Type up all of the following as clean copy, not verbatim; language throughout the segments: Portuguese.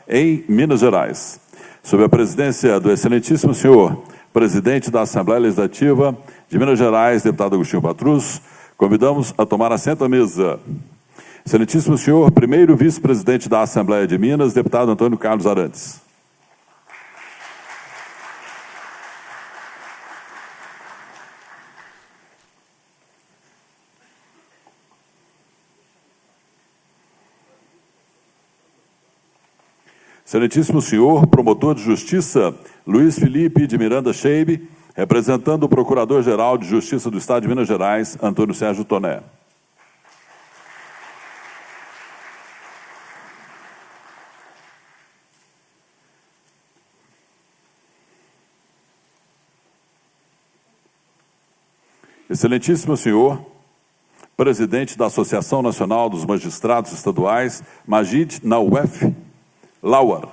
em Minas Gerais. Sob a presidência do excelentíssimo senhor presidente da Assembleia Legislativa de Minas Gerais, deputado Agostinho Patrus, convidamos a tomar assento à mesa. Excelentíssimo senhor primeiro vice-presidente da Assembleia de Minas, deputado Antônio Carlos Arantes. Excelentíssimo senhor promotor de justiça Luiz Felipe de Miranda Scheibe, representando o Procurador-Geral de Justiça do Estado de Minas Gerais, Antônio Sérgio Toné. Excelentíssimo senhor presidente da Associação Nacional dos Magistrados Estaduais, Majid Nawef Lauer.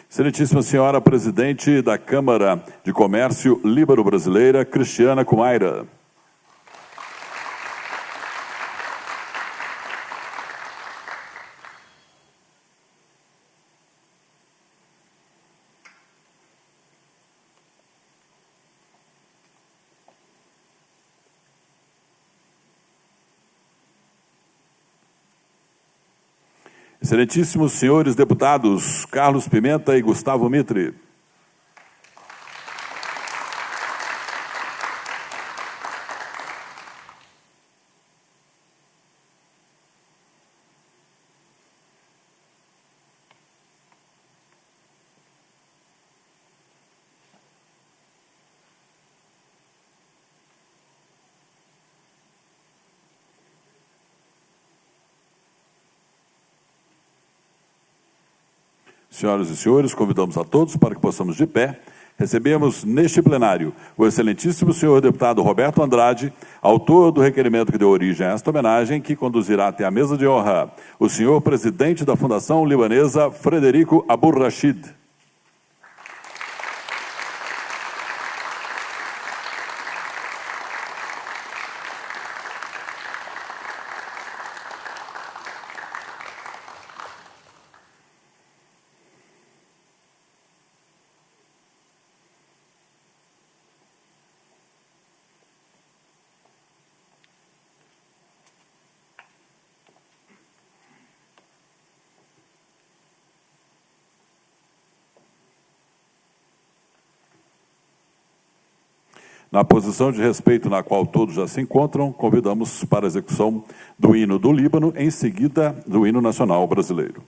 Excelentíssima senhora presidente da Câmara de Comércio Líbano-Brasileira, Cristiana Cumaira. Excelentíssimos senhores deputados Carlos Pimenta e Gustavo Mitre. Senhoras e senhores, convidamos a todos para que possamos de pé. Recebemos neste plenário o excelentíssimo senhor deputado Roberto Andrade, autor do requerimento que deu origem a esta homenagem, que conduzirá até a mesa de honra o senhor presidente da Fundação Libanesa, Frederico Abou-Rachid. Na posição de respeito na qual todos já se encontram, convidamos para a execução do hino do Líbano, em seguida do hino nacional brasileiro.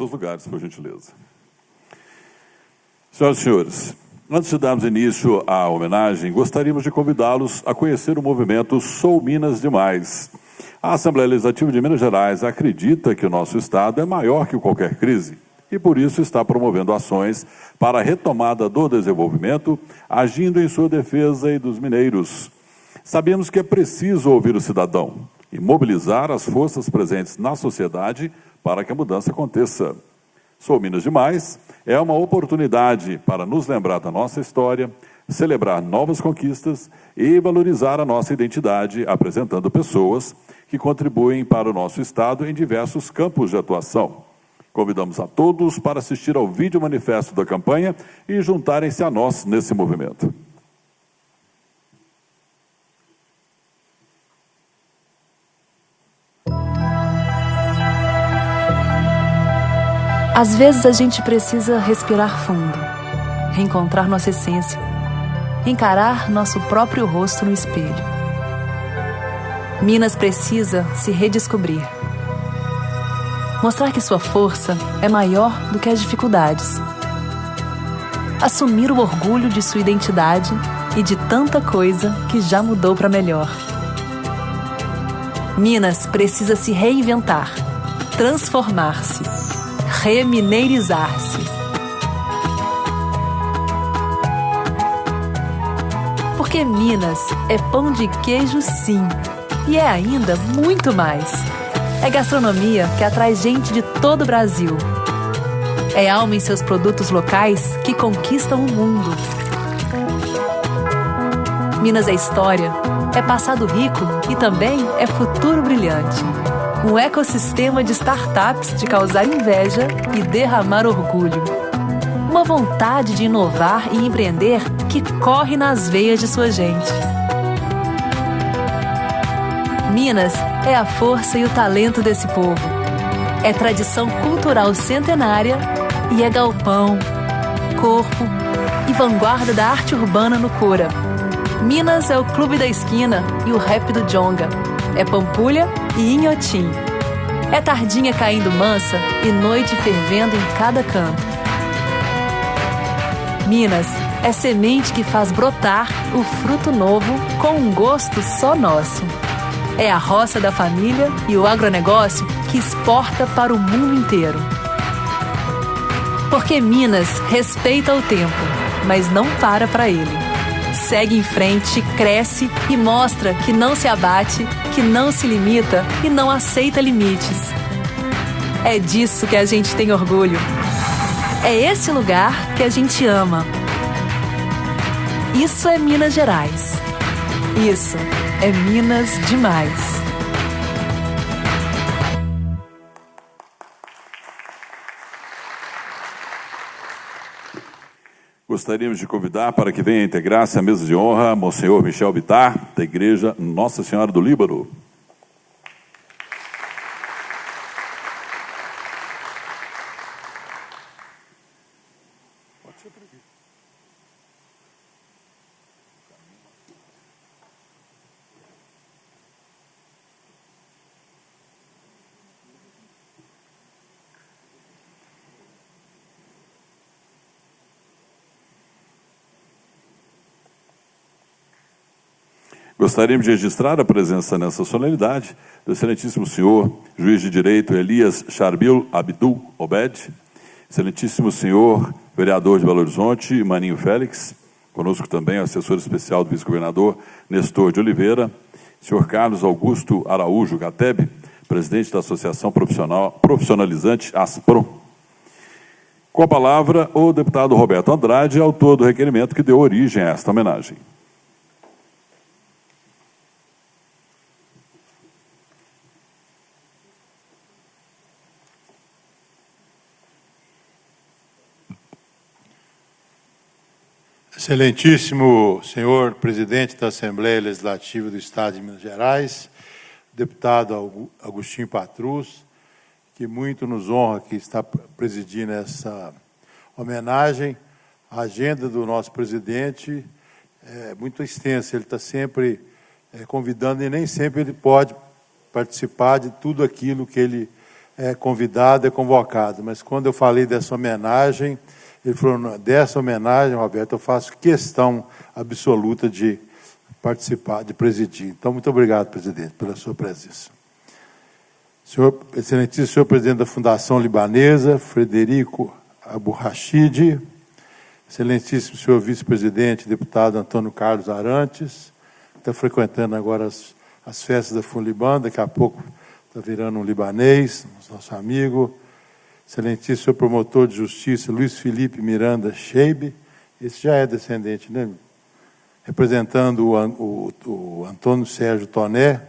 seus lugares, por gentileza. Senhoras e senhores, antes de darmos início à homenagem, gostaríamos de convidá-los a conhecer o movimento Sou Minas Demais. A Assembleia Legislativa de Minas Gerais acredita que o nosso Estado é maior que qualquer crise e, por isso, está promovendo ações para a retomada do desenvolvimento, agindo em sua defesa e dos mineiros. Sabemos que é preciso ouvir o cidadão e mobilizar as forças presentes na sociedade para que a mudança aconteça. Sou Minas Demais é uma oportunidade para nos lembrar da nossa história, celebrar novas conquistas e valorizar a nossa identidade, apresentando pessoas que contribuem para o nosso Estado em diversos campos de atuação. Convidamos a todos para assistir ao vídeo manifesto da campanha e juntarem-se a nós nesse movimento. Às vezes a gente precisa respirar fundo, reencontrar nossa essência, encarar nosso próprio rosto no espelho. Minas precisa se redescobrir. Mostrar que sua força é maior do que as dificuldades. Assumir o orgulho de sua identidade e de tanta coisa que já mudou para melhor. Minas precisa se reinventar, transformar-se, remineirizar-se. Porque Minas é pão de queijo, sim, e é ainda muito mais. É gastronomia que atrai gente de todo o Brasil. É alma em seus produtos locais que conquistam o mundo. Minas é história, é passado rico e também é futuro brilhante. Um ecossistema de startups de causar inveja e derramar orgulho. Uma vontade de inovar e empreender que corre nas veias de sua gente. Minas é a força e o talento desse povo. É tradição cultural centenária e é galpão, corpo e vanguarda da arte urbana no Cora. Minas é o clube da esquina e o rap do Djonga. É Pampulha e Inhotim. É tardinha caindo mansa e noite fervendo em cada canto. Minas é semente que faz brotar o fruto novo com um gosto só nosso. É a roça da família e o agronegócio que exporta para o mundo inteiro. Porque Minas respeita o tempo, mas não para ele. Segue em frente, cresce e mostra que não se abate, que não se limita e não aceita limites. É disso que a gente tem orgulho. É esse lugar que a gente ama. Isso é Minas Gerais. Isso é Minas demais. Gostaríamos de convidar para que venha integrar-se à mesa de honra Monsenhor Michel Bittar, da Igreja Nossa Senhora do Líbano. Gostaríamos de registrar a presença nessa solenidade do excelentíssimo senhor, juiz de direito Elias Charbil Abdul Obed, excelentíssimo senhor, vereador de Belo Horizonte, Maninho Félix, conosco também o assessor especial do vice-governador Nestor de Oliveira, senhor Carlos Augusto Araújo Gatebe, presidente da Associação Profissionalizante ASPRO. Com a palavra, o deputado Roberto Andrade, autor do requerimento que deu origem a esta homenagem. Excelentíssimo senhor presidente da Assembleia Legislativa do Estado de Minas Gerais, deputado Agostinho Patrus, que muito nos honra que está presidindo essa homenagem. A agenda do nosso presidente é muito extensa, ele está sempre convidando e nem sempre ele pode participar de tudo aquilo que ele é convidado, é convocado. Mas quando eu falei dessa homenagem, ele falou, dessa homenagem, Roberto, eu faço questão absoluta de participar, de presidir. Então, muito obrigado, presidente, pela sua presença. Excelentíssimo senhor presidente da Fundação Libanesa, Frederico Abu Rashid, excelentíssimo senhor vice-presidente, deputado Antônio Carlos Arantes, está frequentando agora as festas da Funliban, daqui a pouco está virando um libanês, nosso amigo. Excelentíssimo senhor promotor de justiça, Luiz Felipe Miranda Scheibe, esse já é descendente, né? Representando o Antônio Sérgio Toné.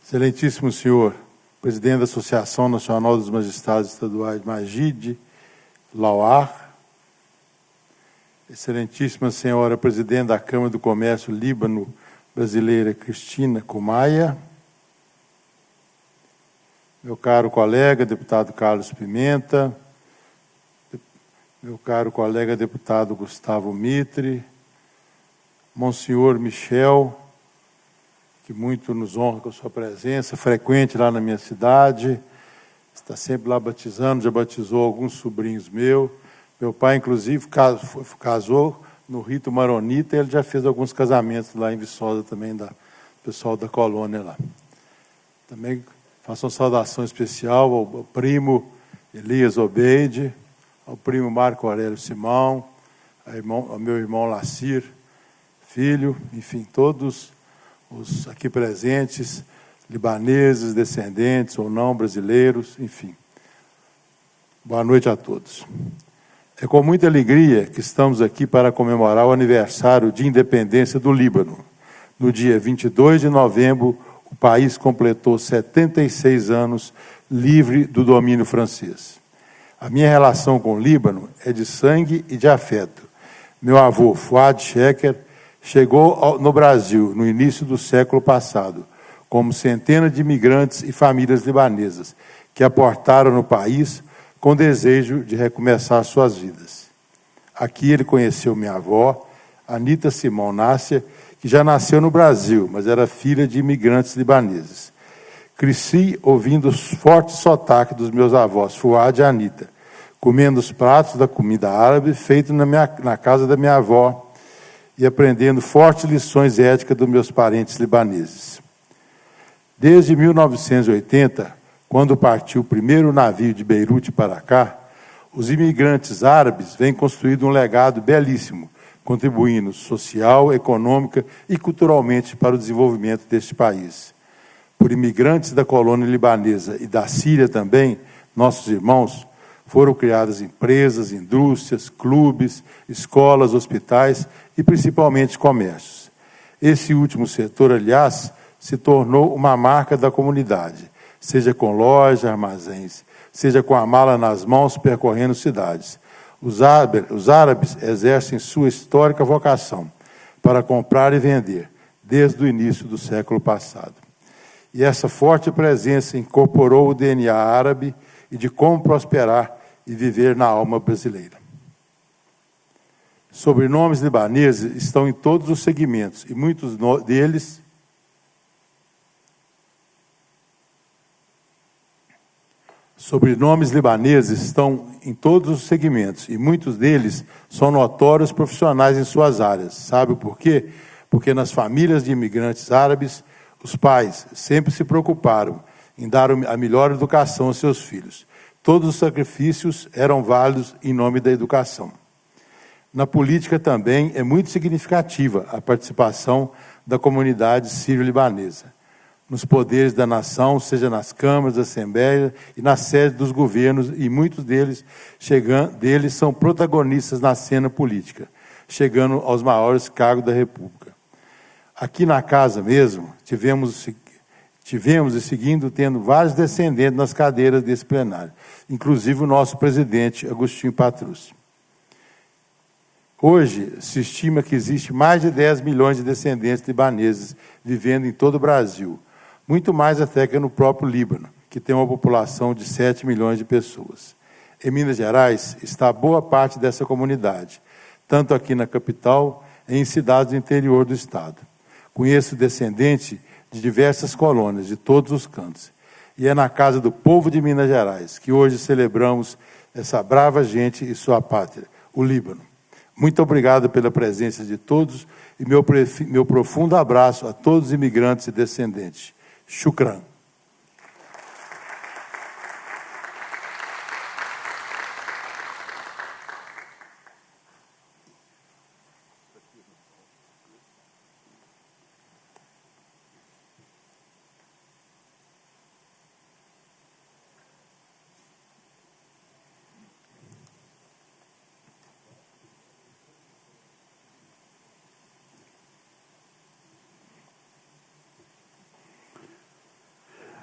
Excelentíssimo senhor presidente da Associação Nacional dos Magistrados Estaduais, Magide Lauar. Excelentíssima senhora presidente da Câmara do Comércio Líbano Brasileira, Cristina Kumaia. meu caro colega, deputado Carlos Pimenta, meu caro colega, deputado Gustavo Mitre, Monsenhor Michel, que muito nos honra com a sua presença, frequente lá na minha cidade, está sempre lá batizando, já batizou alguns sobrinhos meus. Meu pai, inclusive, casou no rito maronita, e ele já fez alguns casamentos lá em Viçosa também, da pessoal da colônia lá. Também faço uma saudação especial ao primo Elias Obeide, ao primo Marco Aurélio Simão, ao meu irmão Lacir Filho, enfim, todos os aqui presentes, libaneses, descendentes ou não brasileiros, enfim. Boa noite a todos. É com muita alegria que estamos aqui para comemorar o aniversário de independência do Líbano. No dia 22 de novembro, o país completou 76 anos livre do domínio francês. A minha relação com o Líbano é de sangue e de afeto. Meu avô, Fuad Sheker, chegou no Brasil no início do século passado, como centenas de imigrantes e famílias libanesas, que aportaram no país com desejo de recomeçar suas vidas. Aqui ele conheceu minha avó, Anita Simão Nácia, que já nasceu no Brasil, mas era filha de imigrantes libaneses. Cresci ouvindo os fortes sotaques dos meus avós, Fuad e Anita, comendo os pratos da comida árabe feito na casa da minha avó e aprendendo fortes lições éticas dos meus parentes libaneses. Desde 1980, quando partiu o primeiro navio de Beirute para cá, os imigrantes árabes vêm construindo um legado belíssimo, contribuindo social, econômica e culturalmente para o desenvolvimento deste país. Por imigrantes da colônia libanesa e da Síria também, nossos irmãos, foram criadas empresas, indústrias, clubes, escolas, hospitais e principalmente comércios. Esse último setor, aliás, se tornou uma marca da comunidade, seja com lojas, armazéns, seja com a mala nas mãos percorrendo cidades. Os árabes exercem sua histórica vocação para comprar e vender, desde o início do século passado. E essa forte presença incorporou o DNA árabe e de como prosperar e viver na alma brasileira. Sobrenomes libaneses estão em todos os segmentos, e muitos deles Sobrenomes libaneses estão em todos os segmentos, e muitos deles são notórios profissionais em suas áreas. Sabe por quê? Porque nas famílias de imigrantes árabes, os pais sempre se preocuparam em dar a melhor educação aos seus filhos. Todos os sacrifícios eram válidos em nome da educação. Na política também é muito significativa a participação da comunidade sírio-libanesa nos poderes da nação, seja nas câmaras, assembleias e na sede dos governos, e muitos deles são protagonistas na cena política, chegando aos maiores cargos da República. Aqui na casa mesmo, tivemos e seguindo tendo vários descendentes nas cadeiras desse plenário, inclusive o nosso presidente, Agostinho Patrus. Hoje, se estima que existe mais de 10 milhões de descendentes libaneses vivendo em todo o Brasil, muito mais até que no próprio Líbano, que tem uma população de 7 milhões de pessoas. Em Minas Gerais está boa parte dessa comunidade, tanto aqui na capital e em cidades do interior do estado. Conheço descendentes de diversas colônias, de todos os cantos. E é na casa do povo de Minas Gerais que hoje celebramos essa brava gente e sua pátria, o Líbano. Muito obrigado pela presença de todos e meu profundo abraço a todos os imigrantes e descendentes. Shukran.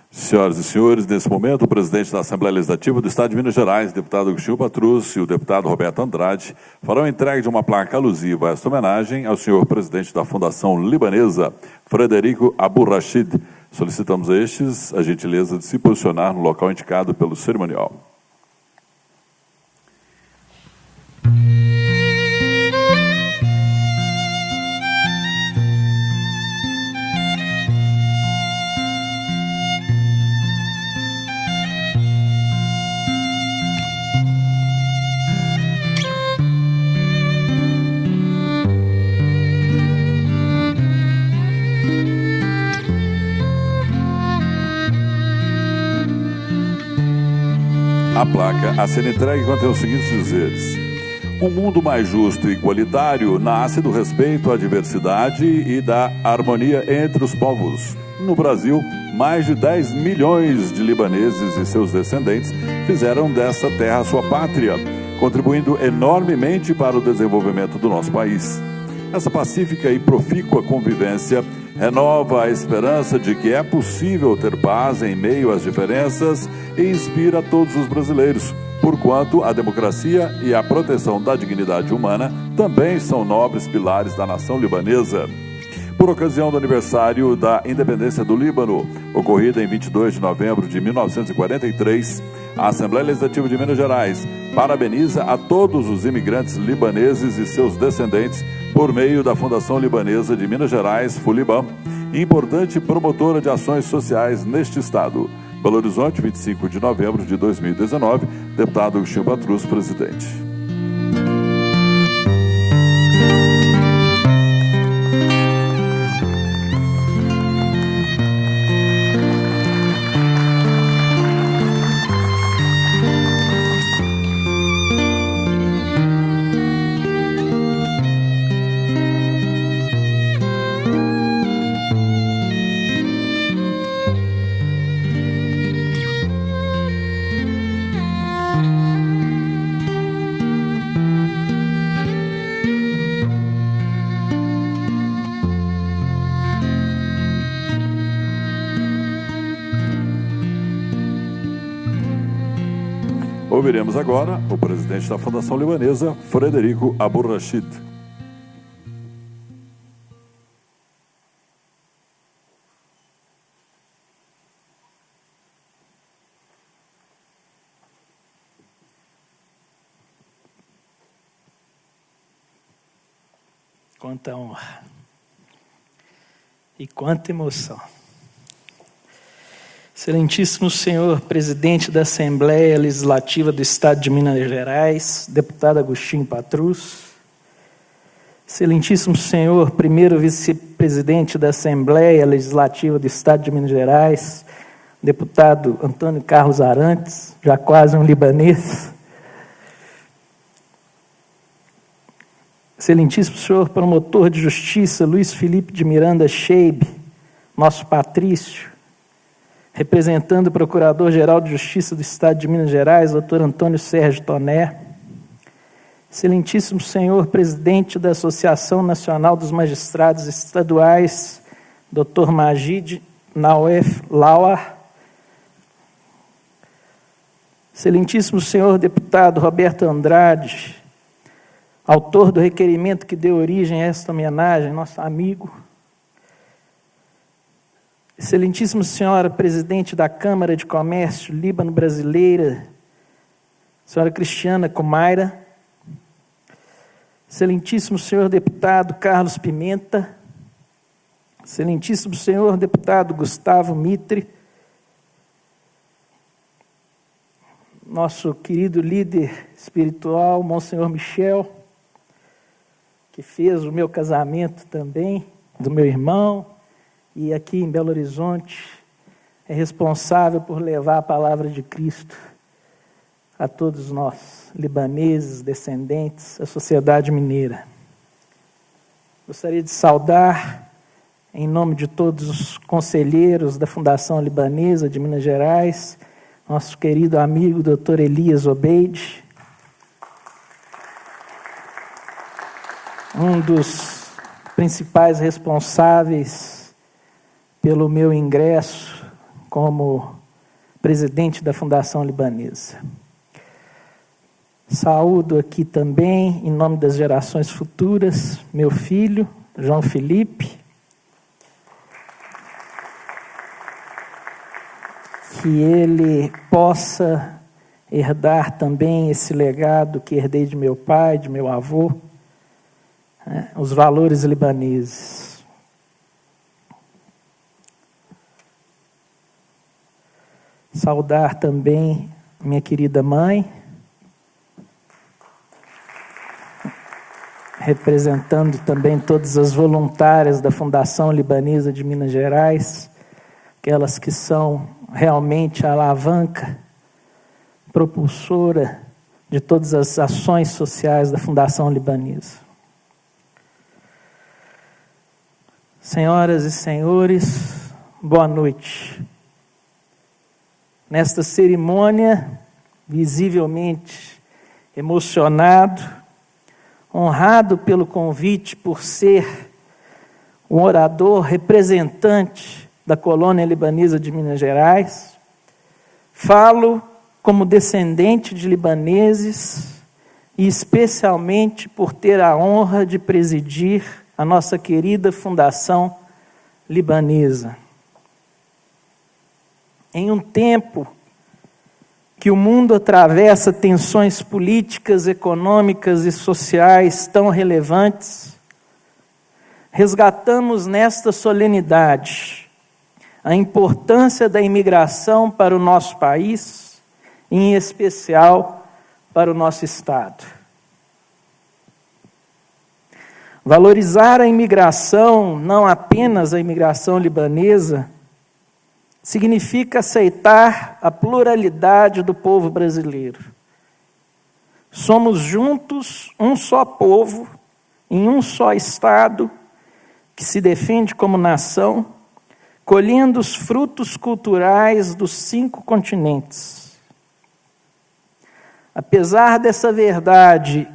Senhoras e senhores, nesse momento, o presidente da Assembleia Legislativa do Estado de Minas Gerais, deputado Agostinho Patrus, e o deputado Roberto Andrade farão entrega de uma placa alusiva a esta homenagem ao senhor presidente da Fundação Libanesa, Frederico Abu Rashid Solicitamos a estes a gentileza de se posicionar no local indicado pelo cerimonial. A placa a ser entregue contém os seguintes dizeres: um mundo mais justo e igualitário nasce do respeito à diversidade e da harmonia entre os povos. No Brasil, mais de 10 milhões de libaneses e seus descendentes fizeram desta terra sua pátria, contribuindo enormemente para o desenvolvimento do nosso país. Essa pacífica e profícua convivência renova a esperança de que é possível ter paz em meio às diferenças e inspira todos os brasileiros, porquanto a democracia e a proteção da dignidade humana também são nobres pilares da nação libanesa. Por ocasião do aniversário da independência do Líbano, ocorrida em 22 de novembro de 1943, a Assembleia Legislativa de Minas Gerais parabeniza a todos os imigrantes libaneses e seus descendentes por meio da Fundação Libanesa de Minas Gerais, FULIBAM, importante promotora de ações sociais neste estado. Belo Horizonte, 25 de novembro de 2019, deputado Agostinho Patrus, presidente. Ouviremos agora o presidente da Fundação Libanesa, Frederico Abou-Rachid. Quanta honra e quanta emoção. Excelentíssimo senhor presidente da Assembleia Legislativa do Estado de Minas Gerais, deputado Agostinho Patrus, excelentíssimo senhor primeiro vice-presidente da Assembleia Legislativa do Estado de Minas Gerais, deputado Antônio Carlos Arantes, já quase um libanês, excelentíssimo senhor promotor de justiça Luiz Felipe de Miranda Scheib, nosso patrício, representando o Procurador-Geral de Justiça do Estado de Minas Gerais, doutor Antônio Sérgio Toné, excelentíssimo senhor presidente da Associação Nacional dos Magistrados Estaduais, doutor Majid Naoef Lauar, excelentíssimo senhor deputado Roberto Andrade, autor do requerimento que deu origem a esta homenagem, nosso amigo, excelentíssima senhora presidente da Câmara de Comércio Líbano-Brasileira, senhora Cristiana Kumaira, excelentíssimo senhor deputado Carlos Pimenta, excelentíssimo senhor deputado Gustavo Mitre, nosso querido líder espiritual, Monsenhor Michel, que fez o meu casamento também, do meu irmão, e aqui em Belo Horizonte é responsável por levar a palavra de Cristo a todos nós, libaneses, descendentes, a sociedade mineira. Gostaria de saudar, em nome de todos os conselheiros da Fundação Libanesa de Minas Gerais, nosso querido amigo Dr. Elias Obeide, um dos principais responsáveis pelo meu ingresso como presidente da Fundação Libanesa. Saúdo aqui também, em nome das gerações futuras, meu filho, João Felipe, que ele possa herdar também esse legado que herdei de meu pai, de meu avô, né, os valores libaneses. Saudar também minha querida mãe, representando também todas as voluntárias da Fundação Libanesa de Minas Gerais, aquelas que são realmente a alavanca propulsora de todas as ações sociais da Fundação Libanesa. Senhoras e senhores, boa noite. Nesta cerimônia, visivelmente emocionado, honrado pelo convite por ser um orador representante da colônia libanesa de Minas Gerais, falo como descendente de libaneses e especialmente por ter a honra de presidir a nossa querida Fundação Libanesa. Em um tempo que o mundo atravessa tensões políticas, econômicas e sociais tão relevantes, resgatamos nesta solenidade a importância da imigração para o nosso país, em especial para o nosso Estado. Valorizar a imigração, não apenas a imigração libanesa, significa aceitar a pluralidade do povo brasileiro. Somos juntos um só povo, em um só Estado, que se defende como nação, colhendo os frutos culturais dos 5 continentes. Apesar dessa verdade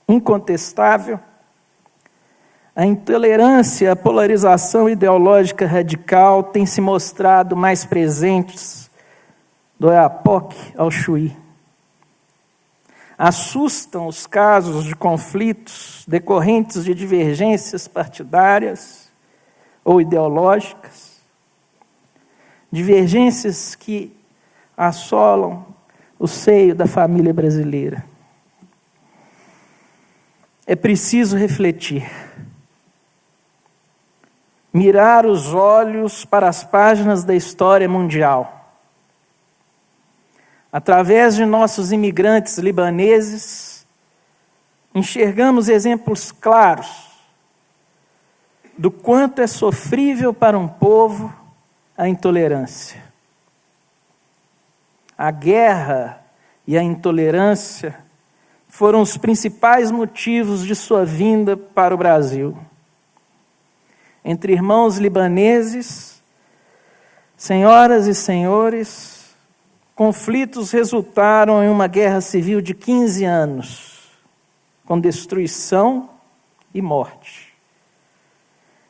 incontestável, a intolerância, a polarização ideológica radical têm se mostrado mais presentes do Oiapoque ao Chuí. Assustam os casos de conflitos decorrentes de divergências partidárias ou ideológicas, divergências que assolam o seio da família brasileira. É preciso refletir. Mirar os olhos para as páginas da história mundial. Através de nossos imigrantes libaneses, enxergamos exemplos claros do quanto é sofrível para um povo a intolerância. A guerra e a intolerância foram os principais motivos de sua vinda para o Brasil. Entre irmãos libaneses, senhoras e senhores, conflitos resultaram em uma guerra civil de 15 anos, com destruição e morte.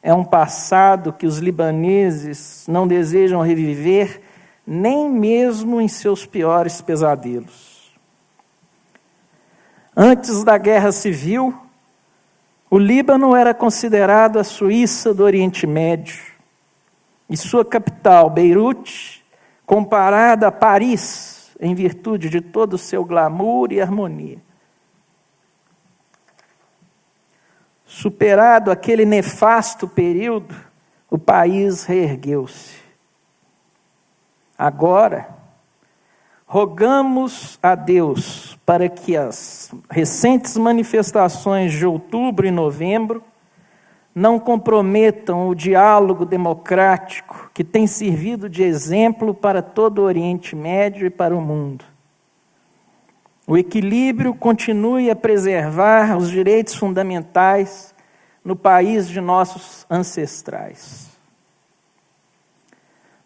É um passado que os libaneses não desejam reviver, nem mesmo em seus piores pesadelos. Antes da guerra civil, o Líbano era considerado a Suíça do Oriente Médio, e sua capital, Beirute, comparada a Paris, em virtude de todo o seu glamour e harmonia. Superado aquele nefasto período, o país reergueu-se. Agora, rogamos a Deus para que as recentes manifestações de outubro e novembro não comprometam o diálogo democrático que tem servido de exemplo para todo o Oriente Médio e para o mundo. O equilíbrio continue a preservar os direitos fundamentais no país de nossos ancestrais.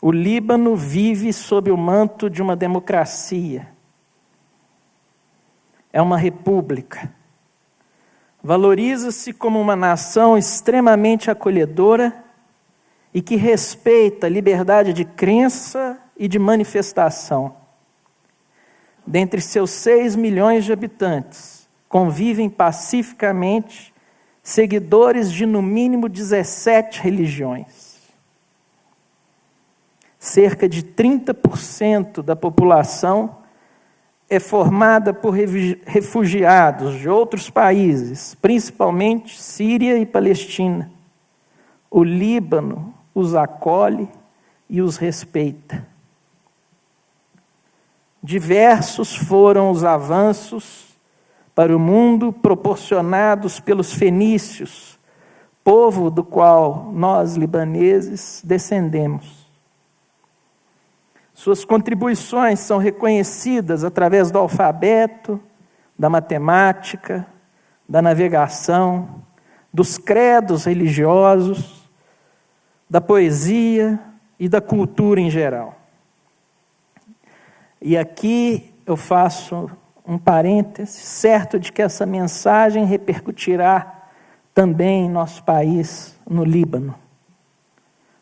O Líbano vive sob o manto de uma democracia. É uma república. Valoriza-se como uma nação extremamente acolhedora e que respeita a liberdade de crença e de manifestação. Dentre seus 6 milhões de habitantes, convivem pacificamente seguidores de no mínimo 17 religiões. cerca de 30% da população é formada por refugiados de outros países, principalmente Síria e Palestina. O Líbano os acolhe e os respeita. Diversos foram os avanços para o mundo proporcionados pelos fenícios, povo do qual nós, libaneses, descendemos. Suas contribuições são reconhecidas através do alfabeto, da matemática, da navegação, dos credos religiosos, da poesia e da cultura em geral. E aqui eu faço um parêntese, certo de que essa mensagem repercutirá também em nosso país, no Líbano.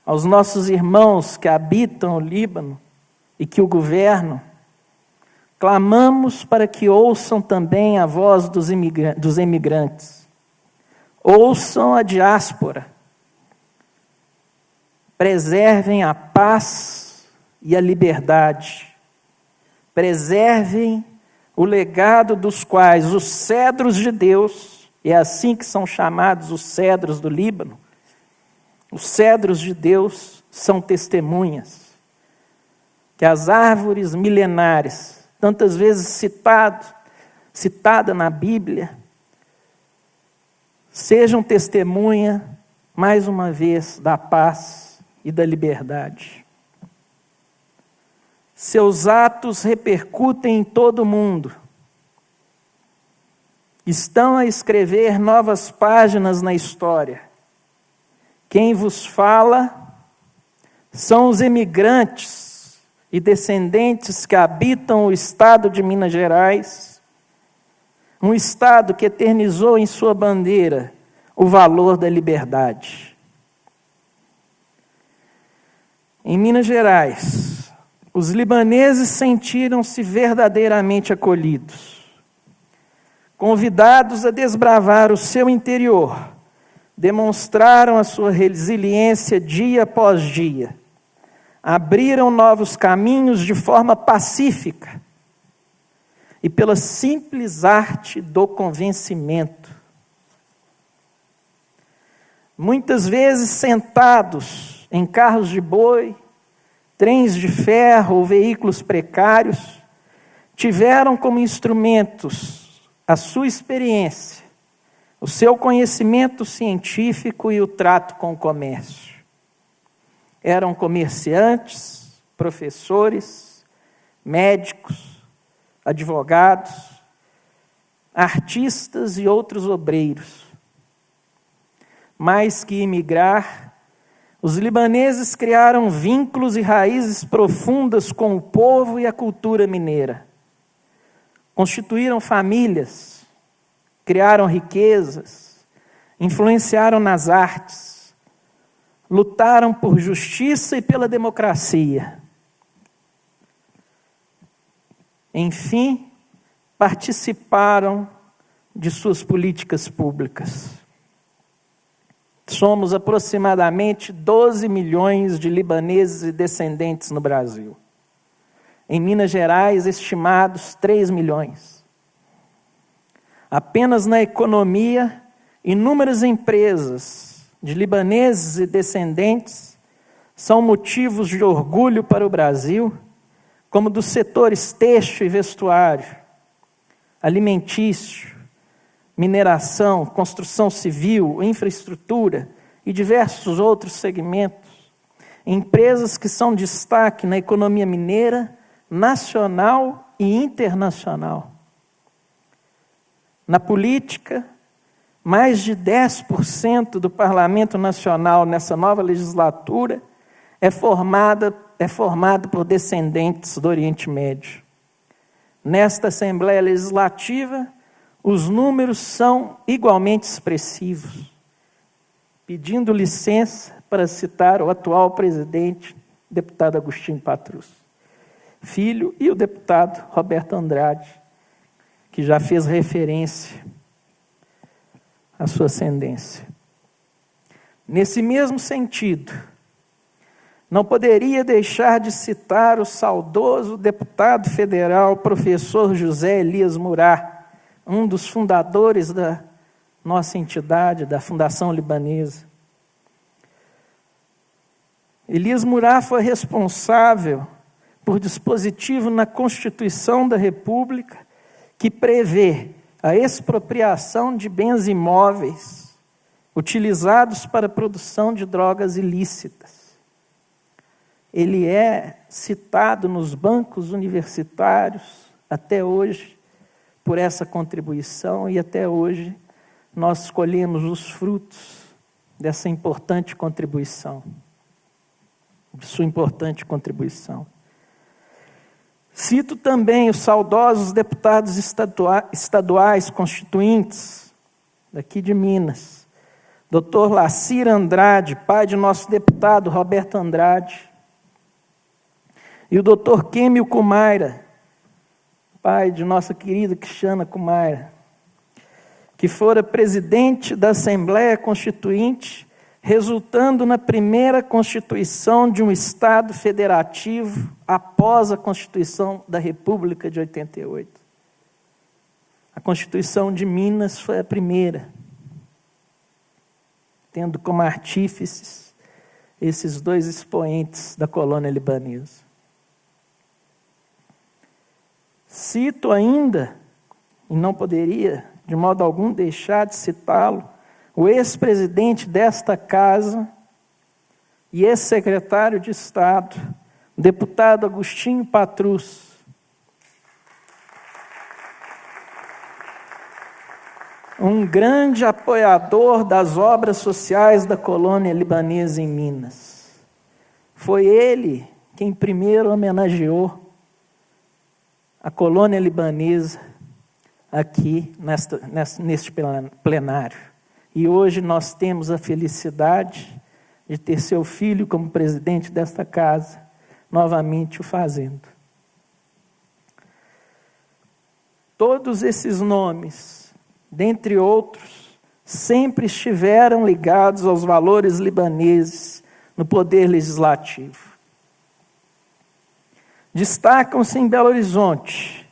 Aos nossos irmãos que habitam o Líbano e que o governam, clamamos para que ouçam também a voz dos emigrantes. Ouçam a diáspora. Preservem a paz e a liberdade. Preservem o legado dos quais os cedros de Deus, e é assim que são chamados os cedros do Líbano, os cedros de Deus são testemunhas, que as árvores milenares, tantas vezes citada na Bíblia, sejam testemunha, mais uma vez, da paz e da liberdade. Seus atos repercutem em todo o mundo. Estão a escrever novas páginas na história. Quem vos fala são os emigrantes e descendentes que habitam o estado de Minas Gerais, um estado que eternizou em sua bandeira o valor da liberdade. Em Minas Gerais, os libaneses sentiram-se verdadeiramente acolhidos, convidados a desbravar o seu interior, demonstraram a sua resiliência dia após dia, abriram novos caminhos de forma pacífica e pela simples arte do convencimento. Muitas vezes sentados em carros de boi, trens de ferro ou veículos precários, tiveram como instrumentos a sua experiência, o seu conhecimento científico e o trato com o comércio. Eram comerciantes, professores, médicos, advogados, artistas e outros obreiros. Mais que imigrar, os libaneses criaram vínculos e raízes profundas com o povo e a cultura mineira. Constituíram famílias, criaram riquezas, influenciaram nas artes, lutaram por justiça e pela democracia. Enfim, participaram de suas políticas públicas. Somos aproximadamente 12 milhões de libaneses e descendentes no Brasil. Em Minas Gerais, estimados 3 milhões. Apenas na economia, inúmeras empresas de libaneses e descendentes são motivos de orgulho para o Brasil, como dos setores têxtil e vestuário, alimentício, mineração, construção civil, infraestrutura e diversos outros segmentos. Empresas que são destaque na economia mineira, nacional e internacional. Na política, mais de 10% do Parlamento Nacional nessa nova legislatura é formado por descendentes do Oriente Médio. Nesta Assembleia Legislativa, os números são igualmente expressivos. Pedindo licença para citar o atual presidente, deputado Agostinho Patrus, filho, e o deputado Roberto Andrade, que já fez referência à sua ascendência. Nesse mesmo sentido, não poderia deixar de citar o saudoso deputado federal, professor José Elias Murat, um dos fundadores da nossa entidade, da Fundação Libanesa. Elias Murat foi responsável por dispositivo na Constituição da República que prevê a expropriação de bens imóveis utilizados para a produção de drogas ilícitas. Ele é citado nos bancos universitários até hoje por essa contribuição e até hoje nós colhemos os frutos dessa importante contribuição, de sua importante contribuição. Cito também os saudosos deputados estaduais constituintes daqui de Minas, Dr. Lacir Andrade, pai de nosso deputado Roberto Andrade, e o Dr. Quêmio Kumaira, pai de nossa querida Cristiana Kumaira, que fora presidente da Assembleia Constituinte, resultando na primeira Constituição de um Estado federativo após a Constituição da República de 88. A Constituição de Minas foi a primeira, tendo como artífices esses dois expoentes da colônia libanesa. Cito ainda, e não poderia de modo algum deixar de citá-lo, o ex-presidente desta casa e ex-secretário de Estado, o deputado Agostinho Patrus, um grande apoiador das obras sociais da colônia libanesa em Minas. Foi ele quem primeiro homenageou a colônia libanesa aqui neste plenário. E hoje nós temos a felicidade de ter seu filho como presidente desta casa, novamente o fazendo. Todos esses nomes, dentre outros, sempre estiveram ligados aos valores libaneses no poder legislativo. Destacam-se em Belo Horizonte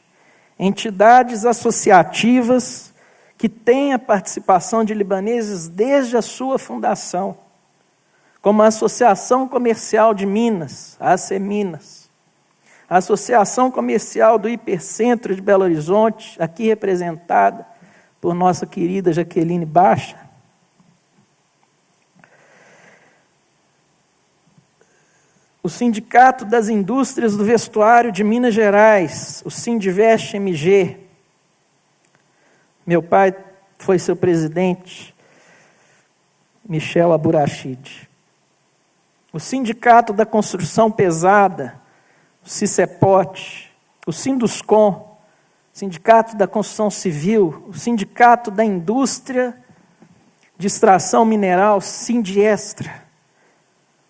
entidades associativas que têm a participação de libaneses desde a sua fundação, como a Associação Comercial de Minas, a ACEMinas, a Associação Comercial do Hipercentro de Belo Horizonte, aqui representada por nossa querida Jaqueline Baixa, o Sindicato das Indústrias do Vestuário de Minas Gerais, o Sindivest MG. Meu pai foi seu presidente, Michel Aburachid. O Sindicato da Construção Pesada, o CICEPOT, o Sinduscom, Sindicato da Construção Civil, o Sindicato da Indústria de Extração Mineral, Sindiestra,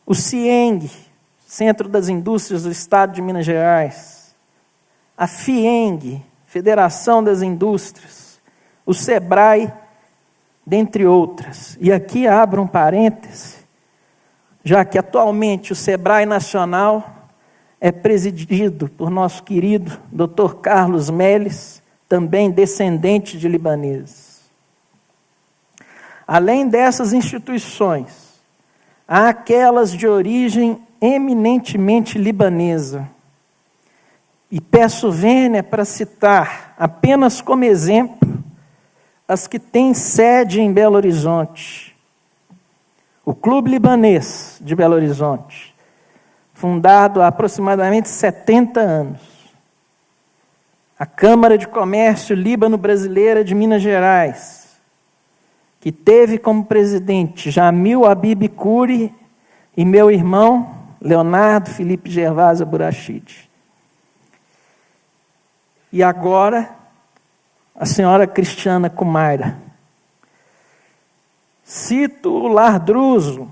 o CIENG, Centro das Indústrias do Estado de Minas Gerais, a FIENG, Federação das Indústrias, o SEBRAE, dentre outras. E aqui abro um parêntese, já que atualmente o SEBRAE Nacional é presidido por nosso querido Dr. Carlos Melles, também descendente de libaneses. Além dessas instituições, há aquelas de origem eminentemente libanesa. E peço vênia para citar, apenas como exemplo, as que têm sede em Belo Horizonte. O Clube Libanês de Belo Horizonte, fundado há aproximadamente 70 anos. A Câmara de Comércio Líbano-Brasileira de Minas Gerais, que teve como presidente Jamil Habib Khoury e meu irmão Leonardo Felipe Gervásio Aburachid. E agora, a senhora Cristiana Kumaira. Cito o Lar Druso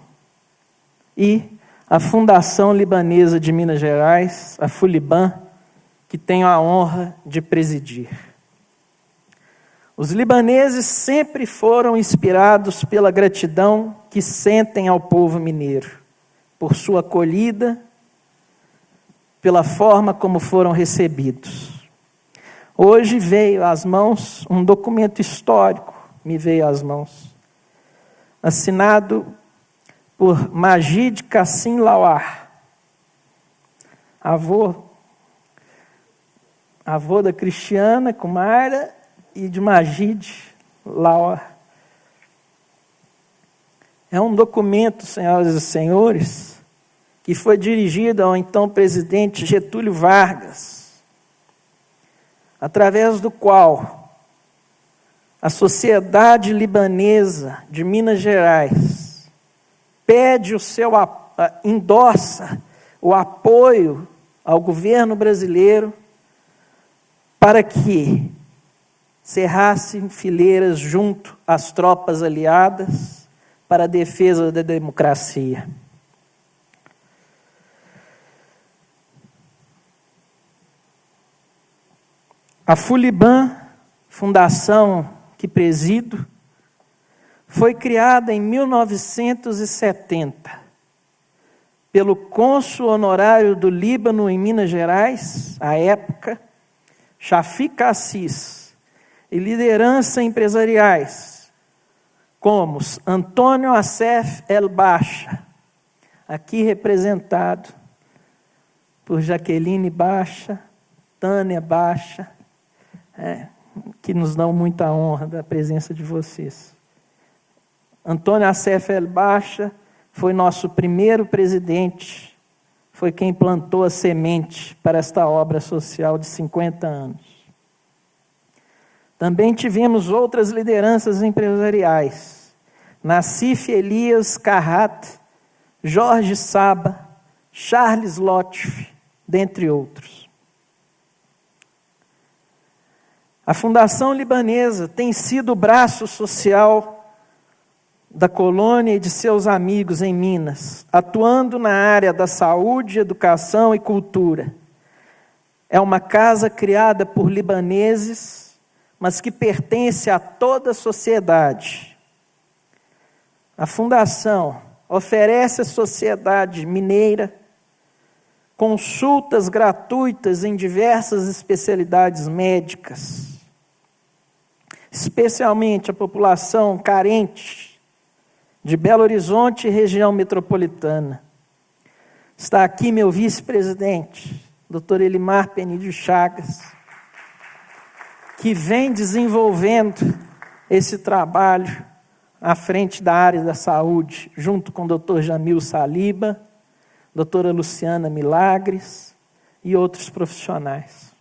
e a Fundação Libanesa de Minas Gerais, a FULIBAN, que tenho a honra de presidir. Os libaneses sempre foram inspirados pela gratidão que sentem ao povo mineiro, por sua acolhida, pela forma como foram recebidos. Hoje veio às mãos um documento histórico, me veio às mãos, assinado por Majid Kassim Lawar, avô da Cristiana Kumara e de Majid Lawar. É um documento, senhoras e senhores, que foi dirigido ao então presidente Getúlio Vargas, através do qual a sociedade libanesa de Minas Gerais pede endossa o apoio ao governo brasileiro para que cerrassem fileiras junto às tropas aliadas para a defesa da democracia. A Fuliban, fundação que presido, foi criada em 1970 pelo cônsul honorário do Líbano em Minas Gerais, à época, Shafiq Assis, e lideranças empresariais, como Antônio Assef El Bacha, aqui representado por Jaqueline Bacha, Tânia Bacha, que nos dão muita honra da presença de vocês. Antônio Assef El Bacha foi nosso primeiro presidente, foi quem plantou a semente para esta obra social de 50 anos. Também tivemos outras lideranças empresariais, Nassif Elias Carrat, Jorge Saba, Charles Lotf, dentre outros. A Fundação Libanesa tem sido o braço social da colônia e de seus amigos em Minas, atuando na área da saúde, educação e cultura. É uma casa criada por libaneses, mas que pertence a toda a sociedade. A Fundação oferece à sociedade mineira consultas gratuitas em diversas especialidades médicas, especialmente a população carente de Belo Horizonte e região metropolitana. Está aqui meu vice-presidente, Dr. Elimar Penídio Chagas, que vem desenvolvendo esse trabalho à frente da área da saúde, junto com o Dr. Jamil Saliba, doutora Luciana Milagres e outros profissionais.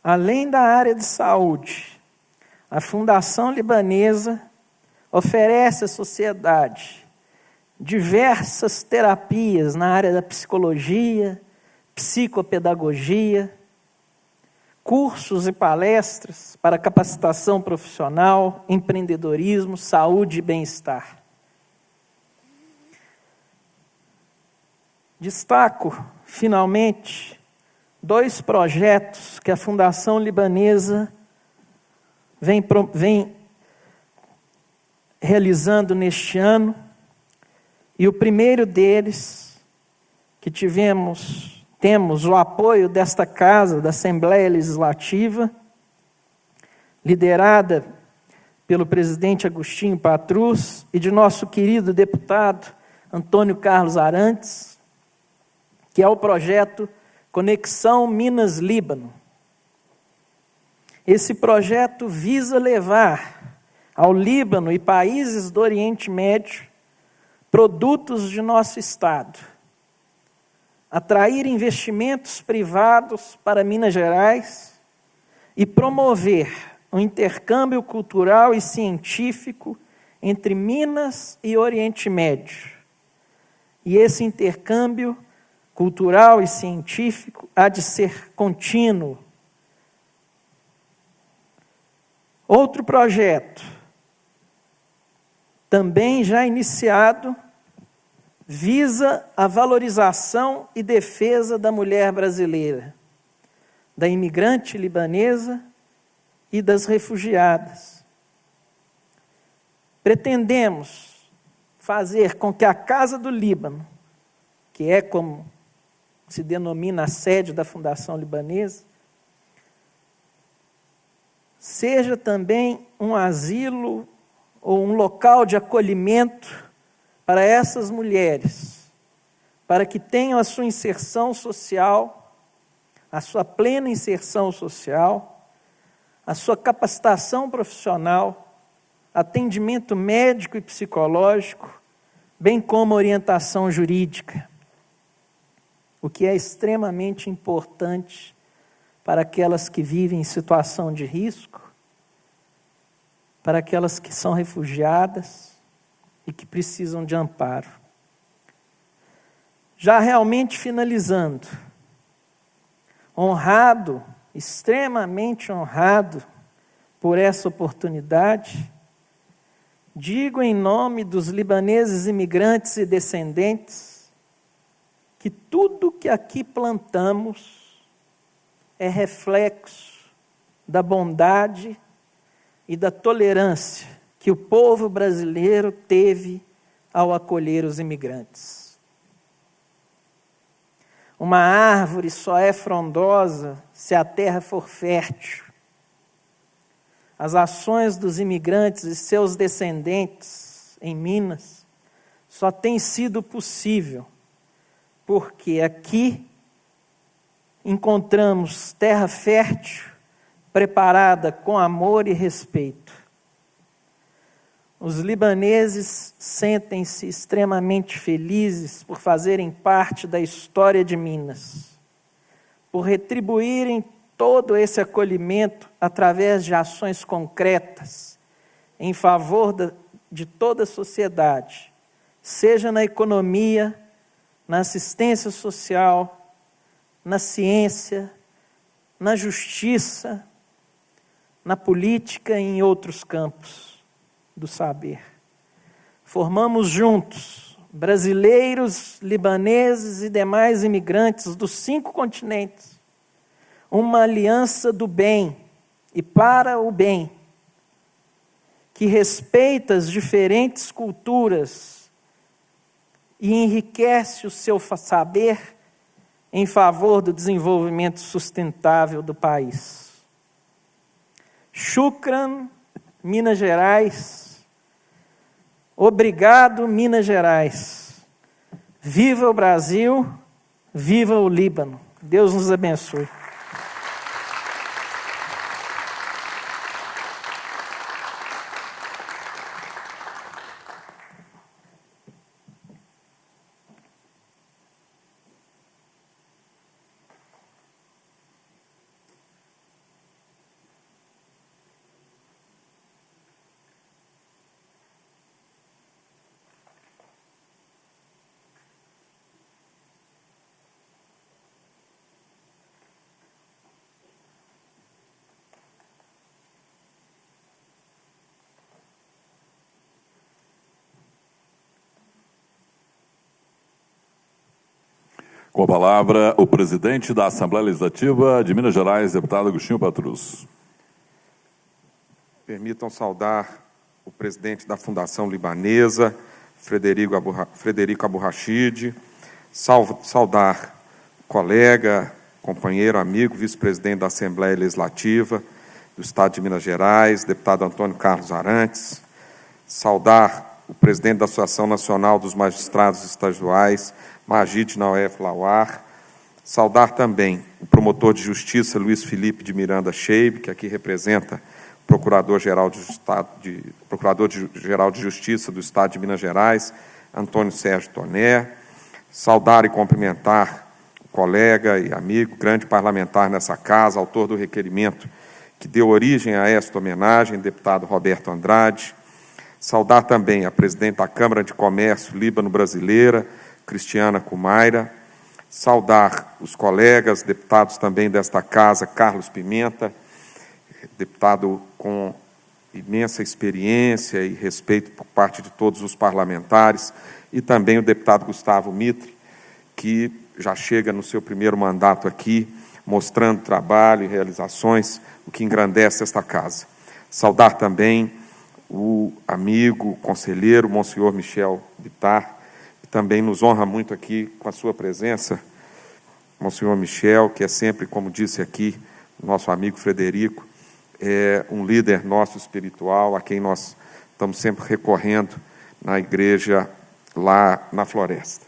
Além da área de saúde, a Fundação Libanesa oferece à sociedade diversas terapias na área da psicologia, psicopedagogia, cursos e palestras para capacitação profissional, empreendedorismo, saúde e bem-estar. Destaco, finalmente, 2 projetos que a Fundação Libanesa vem realizando neste ano, e o primeiro deles, que temos o apoio desta casa, da Assembleia Legislativa, liderada pelo presidente Agostinho Patrus e de nosso querido deputado Antônio Carlos Arantes, que é o projeto Conexão Minas-Líbano. Esse projeto visa levar ao Líbano e países do Oriente Médio produtos de nosso Estado, atrair investimentos privados para Minas Gerais e promover um intercâmbio cultural e científico entre Minas e Oriente Médio. E esse intercâmbio cultural e científico há de ser contínuo. Outro projeto, também já iniciado, visa a valorização e defesa da mulher brasileira, da imigrante libanesa e das refugiadas. Pretendemos fazer com que a Casa do Líbano, que é como se denomina a sede da Fundação Libanesa, seja também um asilo ou um local de acolhimento para essas mulheres, para que tenham a sua inserção social, a sua plena inserção social, a sua capacitação profissional, atendimento médico e psicológico, bem como orientação jurídica, o que é extremamente importante para aquelas que vivem em situação de risco, para aquelas que são refugiadas e que precisam de amparo. Já realmente finalizando, honrado, extremamente honrado por essa oportunidade, digo em nome dos libaneses imigrantes e descendentes que tudo que aqui plantamos é reflexo da bondade e da tolerância que o povo brasileiro teve ao acolher os imigrantes. Uma árvore só é frondosa se a terra for fértil. As ações dos imigrantes e seus descendentes em Minas só têm sido possível porque aqui encontramos terra fértil, preparada com amor e respeito. Os libaneses sentem-se extremamente felizes por fazerem parte da história de Minas, por retribuírem todo esse acolhimento através de ações concretas em favor de toda a sociedade, seja na economia, na assistência social, na ciência, na justiça, na política e em outros campos do saber. Formamos juntos, brasileiros, libaneses e demais imigrantes dos 5 continentes, uma aliança do bem e para o bem, que respeita as diferentes culturas e enriquece o seu saber em favor do desenvolvimento sustentável do país. Shukran, Minas Gerais. Obrigado, Minas Gerais. Viva o Brasil, viva o Líbano. Deus nos abençoe. Com a palavra, o presidente da Assembleia Legislativa de Minas Gerais, deputado Agostinho Patrus. Permitam saudar o presidente da Fundação Libanesa, Frederico Abu Rachid, saudar o colega, companheiro, amigo, vice-presidente da Assembleia Legislativa do Estado de Minas Gerais, deputado Antônio Carlos Arantes, saudar o presidente da Associação Nacional dos Magistrados Estaduais, Magid Naef Lawar, saudar também o promotor de Justiça, Luiz Felipe de Miranda Sheib, que aqui representa o Procurador-Geral de Justiça do Estado de Minas Gerais, Antônio Sérgio Toné, saudar e cumprimentar o colega e amigo, grande parlamentar nessa casa, autor do requerimento que deu origem a esta homenagem, deputado Roberto Andrade, saudar também a presidente da Câmara de Comércio Líbano-Brasileira, Cristiana Kumaira, saudar os colegas, deputados também desta casa, Carlos Pimenta, deputado com imensa experiência e respeito por parte de todos os parlamentares, e também o deputado Gustavo Mitre, que já chega no seu primeiro mandato aqui, mostrando trabalho e realizações, o que engrandece esta casa. Saudar também o amigo, conselheiro, Monsenhor Michel Bittar, que também nos honra muito aqui com a sua presença. Monsenhor Michel, que é sempre, como disse aqui, nosso amigo Frederico, é um líder nosso espiritual, a quem nós estamos sempre recorrendo na igreja lá na Floresta.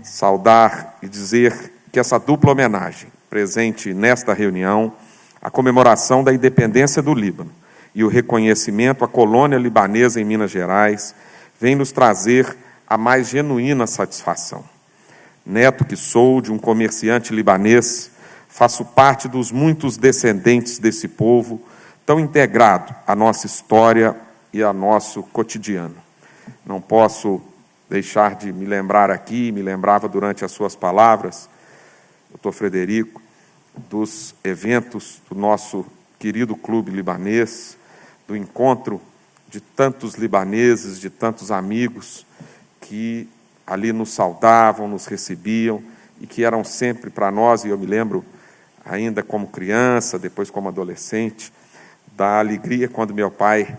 Saudar e dizer que essa dupla homenagem, presente nesta reunião, a comemoração da independência do Líbano e o reconhecimento à colônia libanesa em Minas Gerais, vem nos trazer a mais genuína satisfação. Neto que sou de um comerciante libanês, faço parte dos muitos descendentes desse povo, tão integrado à nossa história e ao nosso cotidiano. Não posso deixar de me lembrar aqui, me lembrava durante as suas palavras, doutor Frederico, dos eventos do nosso querido clube libanês, do encontro de tantos libaneses, de tantos amigos que ali nos saudavam, nos recebiam e que eram sempre para nós, e eu me lembro ainda como criança, depois como adolescente, da alegria quando meu pai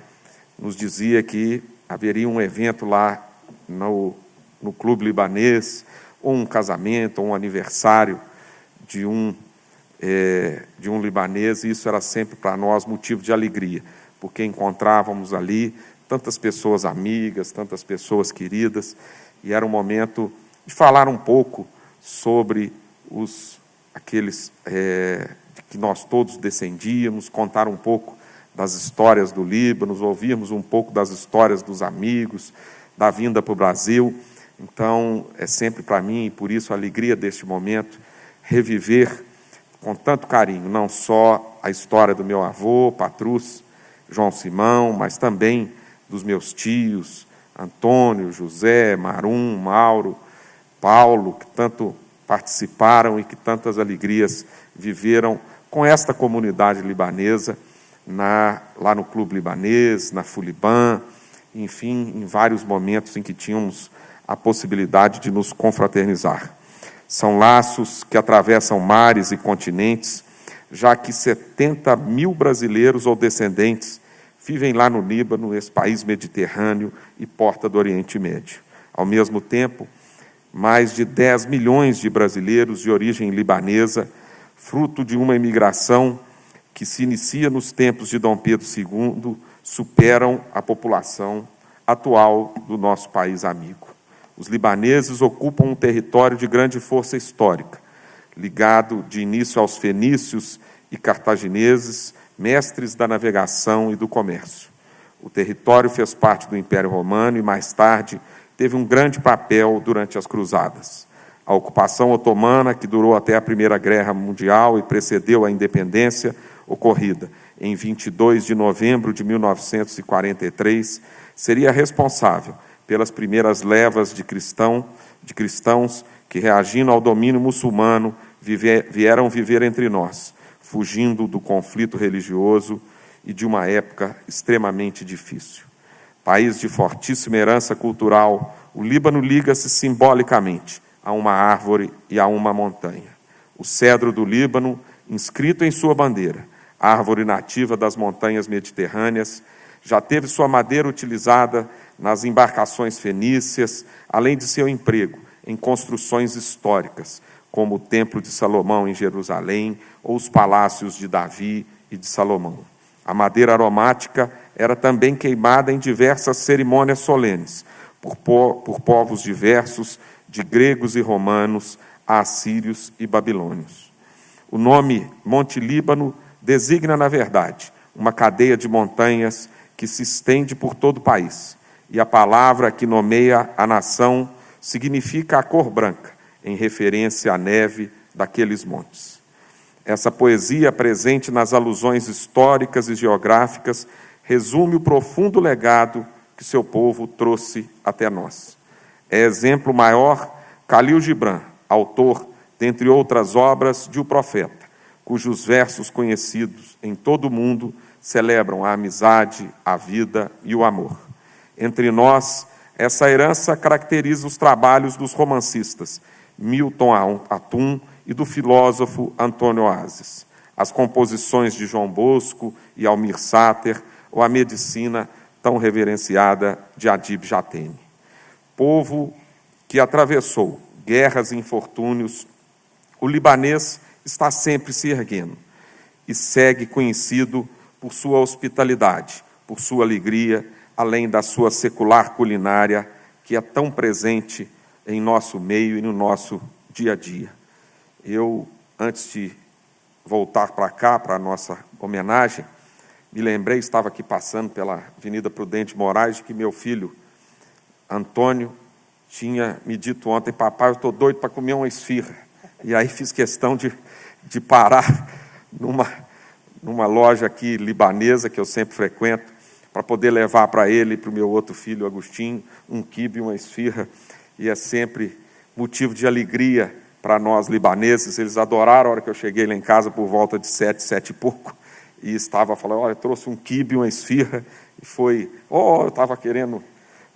nos dizia que haveria um evento lá no clube libanês, ou um casamento, ou um aniversário de um libanês, e isso era sempre para nós motivo de alegria, porque encontrávamos ali tantas pessoas amigas, tantas pessoas queridas, e era um momento de falar um pouco sobre aqueles que nós todos descendíamos, contar um pouco das histórias do Líbano, ouvirmos um pouco das histórias dos amigos, da vinda para o Brasil. Então, é sempre para mim, e por isso a alegria deste momento, reviver com tanto carinho, não só a história do meu avô, Patrus, João Simão, mas também dos meus tios, Antônio, José, Marum, Mauro, Paulo, que tanto participaram e que tantas alegrias viveram com esta comunidade libanesa, lá no Clube Libanês, na Fuliban, enfim, em vários momentos em que tínhamos a possibilidade de nos confraternizar. São laços que atravessam mares e continentes, já que 70 mil brasileiros ou descendentes vivem lá no Líbano, esse país mediterrâneo e porta do Oriente Médio. Ao mesmo tempo, mais de 10 milhões de brasileiros de origem libanesa, fruto de uma imigração que se inicia nos tempos de Dom Pedro II, superam a população atual do nosso país amigo. Os libaneses ocupam um território de grande força histórica, ligado de início aos fenícios e cartagineses, mestres da navegação e do comércio. O território fez parte do Império Romano e, mais tarde, teve um grande papel durante as cruzadas. A ocupação otomana, que durou até a Primeira Guerra Mundial e precedeu a independência, ocorrida em 22 de novembro de 1943, seria responsável pelas primeiras levas de cristãos que, reagindo ao domínio muçulmano, vieram viver entre nós, fugindo do conflito religioso e de uma época extremamente difícil. País de fortíssima herança cultural, o Líbano liga-se simbolicamente a uma árvore e a uma montanha. O cedro do Líbano, inscrito em sua bandeira, árvore nativa das montanhas mediterrâneas, já teve sua madeira utilizada nas embarcações fenícias, além de seu emprego em construções históricas, como o Templo de Salomão em Jerusalém ou os palácios de Davi e de Salomão. A madeira aromática era também queimada em diversas cerimônias solenes, por povos diversos, de gregos e romanos, a assírios e babilônios. O nome Monte Líbano designa, na verdade, uma cadeia de montanhas que se estende por todo o país, e a palavra que nomeia a nação significa a cor branca, em referência à neve daqueles montes. Essa poesia, presente nas alusões históricas e geográficas, resume o profundo legado que seu povo trouxe até nós. É exemplo maior Khalil Gibran, autor, dentre outras obras, de O Profeta, cujos versos conhecidos em todo o mundo celebram a amizade, a vida e o amor. Entre nós, essa herança caracteriza os trabalhos dos romancistas Milton Atum e do filósofo Antônio Oasis, as composições de João Bosco e Almir Sater, ou a medicina tão reverenciada de Adib Jatene. Povo que atravessou guerras e infortúnios, o libanês está sempre se erguendo e segue conhecido por sua hospitalidade, por sua alegria, além da sua secular culinária, que é tão presente em nosso meio e no nosso dia a dia. Eu, antes de voltar para cá, para a nossa homenagem, me lembrei, estava aqui passando pela Avenida Prudente Moraes, de que meu filho, Antônio, tinha me dito ontem: papai, eu estou doido para comer uma esfirra. E aí fiz questão de parar numa loja aqui libanesa, que eu sempre frequento, para poder levar para ele e para o meu outro filho, Agostinho, um quibe e uma esfirra. E é sempre motivo de alegria para nós libaneses. Eles adoraram a hora que eu cheguei lá em casa, por volta de 7 e pouco, e estava falando: olha, eu trouxe um quibe e uma esfirra, e foi, eu estava querendo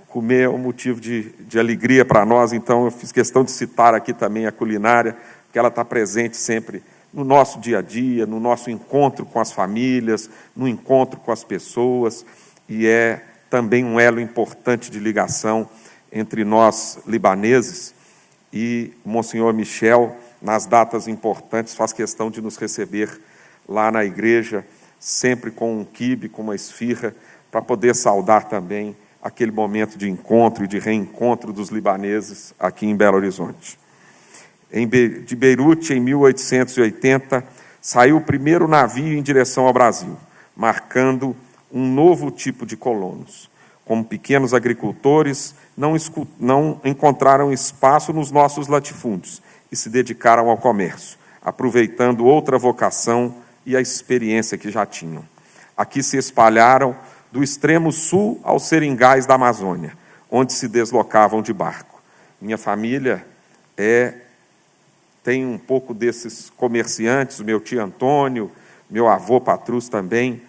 comer, um motivo de alegria para nós. Então eu fiz questão de citar aqui também a culinária, porque ela está presente sempre no nosso dia a dia, no nosso encontro com as famílias, no encontro com as pessoas, e é também um elo importante de ligação entre nós libaneses. E Monsenhor Michel, nas datas importantes, faz questão de nos receber lá na igreja, sempre com um quibe, com uma esfirra, para poder saudar também aquele momento de encontro e de reencontro dos libaneses aqui em Belo Horizonte. De Beirute, em 1880, saiu o primeiro navio em direção ao Brasil, marcando um novo tipo de colonos. Como pequenos agricultores, não encontraram espaço nos nossos latifúndios e se dedicaram ao comércio, aproveitando outra vocação e a experiência que já tinham. Aqui se espalharam do extremo sul aos seringais da Amazônia, onde se deslocavam de barco. Minha família tem um pouco desses comerciantes, o meu tio Antônio, meu avô Patrus também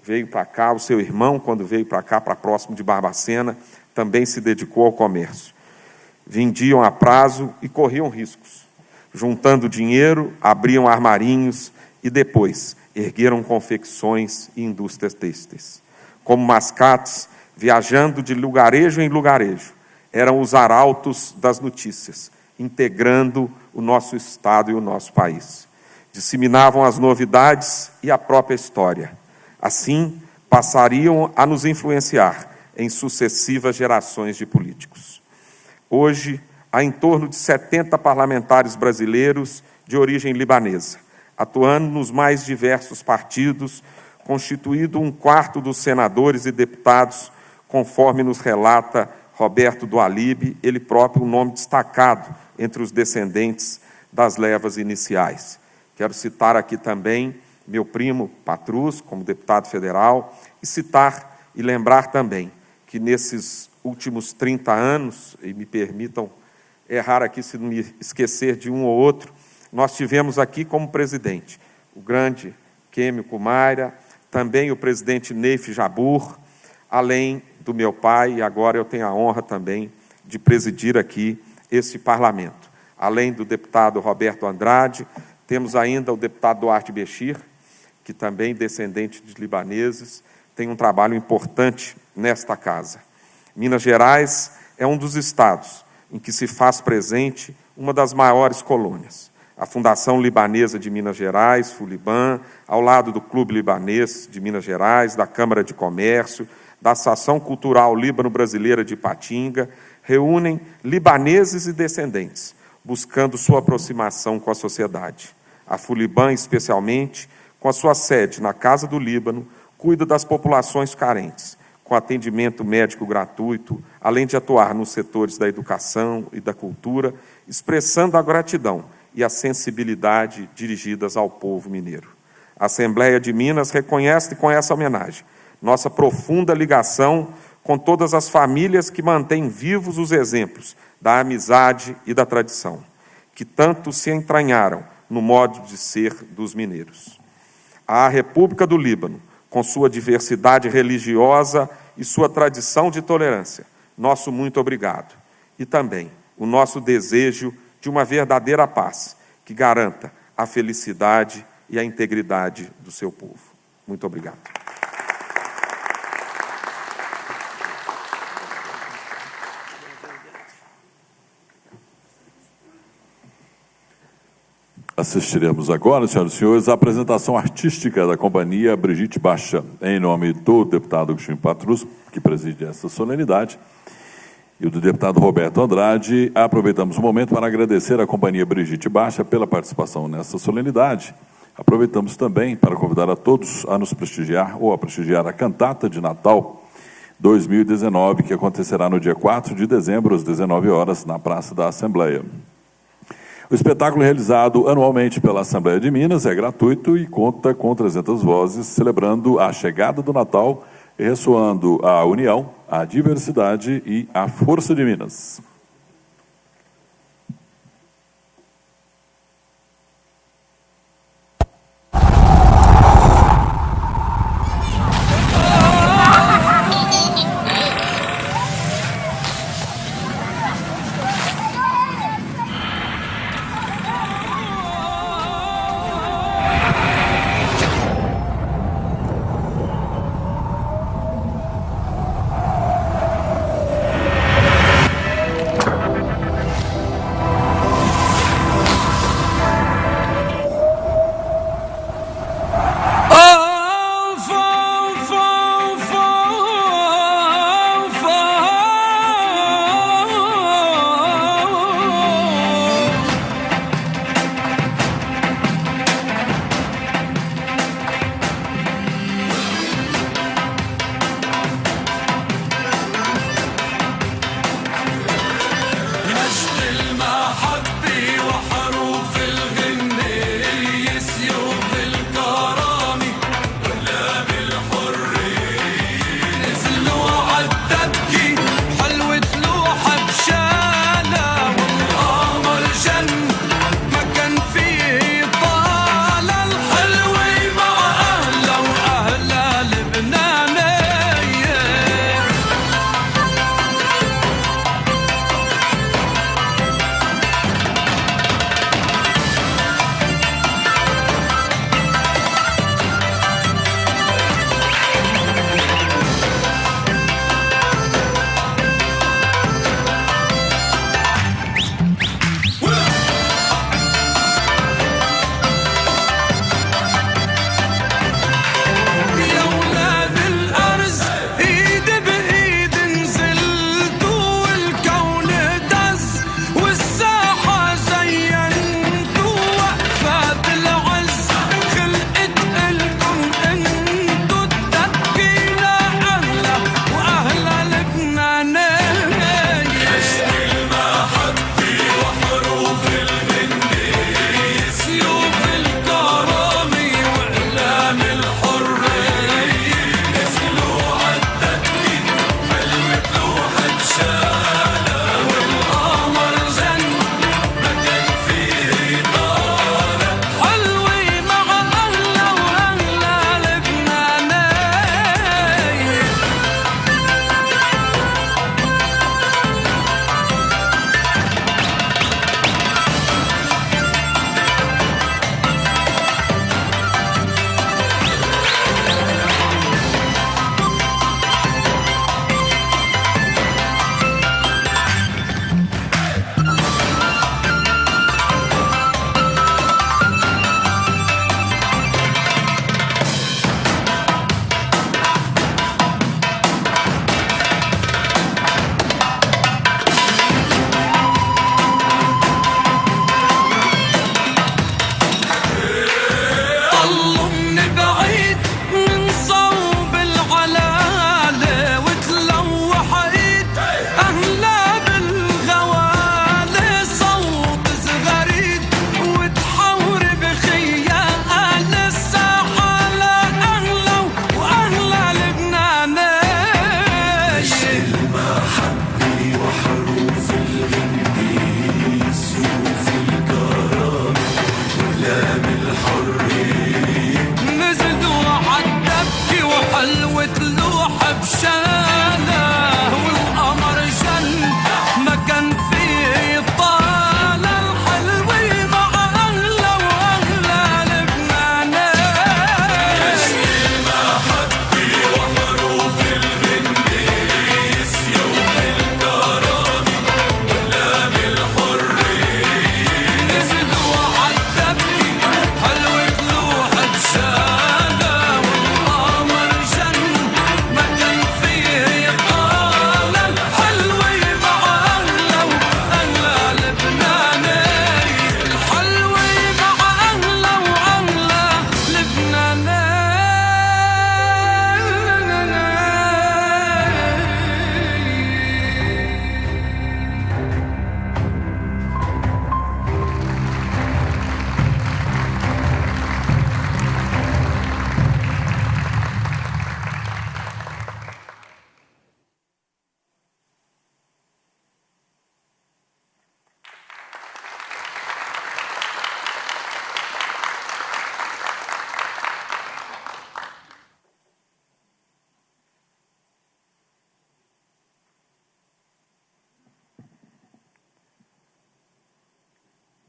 veio para cá, o seu irmão, quando veio para cá, para próximo de Barbacena, também se dedicou ao comércio. Vendiam a prazo e corriam riscos. Juntando dinheiro, abriam armarinhos e depois ergueram confecções e indústrias têxteis. Como mascates, viajando de lugarejo em lugarejo, eram os arautos das notícias, integrando o nosso Estado e o nosso país. Disseminavam as novidades e a própria história. Assim, passariam a nos influenciar em sucessivas gerações de políticos. Hoje, há em torno de 70 parlamentares brasileiros de origem libanesa, atuando nos mais diversos partidos, constituído 1/4 dos senadores e deputados, conforme nos relata Roberto Dualib, ele próprio um nome destacado entre os descendentes das levas iniciais. Quero citar aqui também meu primo Patrus, como deputado federal, e citar e lembrar também que nesses últimos 30 anos, e me permitam errar aqui se não me esquecer de um ou outro, nós tivemos aqui como presidente o grande Quêmio Kumaira, também o presidente Neif Jabur, além do meu pai, e agora eu tenho a honra também de presidir aqui esse parlamento. Além do deputado Roberto Andrade, temos ainda o deputado Duarte Bechir, que também, descendente de libaneses, tem um trabalho importante nesta casa. Minas Gerais é um dos estados em que se faz presente uma das maiores colônias. A Fundação Libanesa de Minas Gerais, FULIBAN, ao lado do Clube Libanês de Minas Gerais, da Câmara de Comércio, da Associação Cultural Líbano-Brasileira de Ipatinga, reúnem libaneses e descendentes, buscando sua aproximação com a sociedade. A FULIBAN, especialmente, com a sua sede na Casa do Líbano, cuida das populações carentes, com atendimento médico gratuito, além de atuar nos setores da educação e da cultura, expressando a gratidão e a sensibilidade dirigidas ao povo mineiro. A Assembleia de Minas reconhece com essa homenagem nossa profunda ligação com todas as famílias que mantêm vivos os exemplos da amizade e da tradição, que tanto se entranharam no modo de ser dos mineiros. A República do Líbano, com sua diversidade religiosa e sua tradição de tolerância, nosso muito obrigado. E também o nosso desejo de uma verdadeira paz, que garanta a felicidade e a integridade do seu povo. Muito obrigado. Assistiremos agora, senhoras e senhores, a apresentação artística da Companhia Brigitte Baixa, em nome do deputado Agostinho Patrus, que preside esta solenidade, e o do deputado Roberto Andrade. Aproveitamos o momento para agradecer à Companhia Brigitte Baixa pela participação nesta solenidade. Aproveitamos também para convidar a todos a nos prestigiar ou a prestigiar a Cantata de Natal 2019, que acontecerá no dia 4 de dezembro, às 19 horas, na Praça da Assembleia. O espetáculo realizado anualmente pela Assembleia de Minas é gratuito e conta com 300 vozes, celebrando a chegada do Natal e ressoando a união, a diversidade e a força de Minas.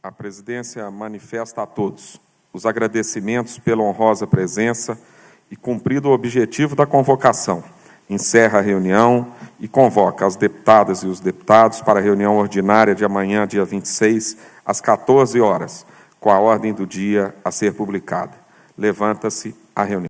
A presidência manifesta a todos os agradecimentos pela honrosa presença e cumprido o objetivo da convocação. Encerra a reunião e convoca as deputadas e os deputados para a reunião ordinária de amanhã, dia 26, às 14 horas, com a ordem do dia a ser publicada. Levanta-se a reunião.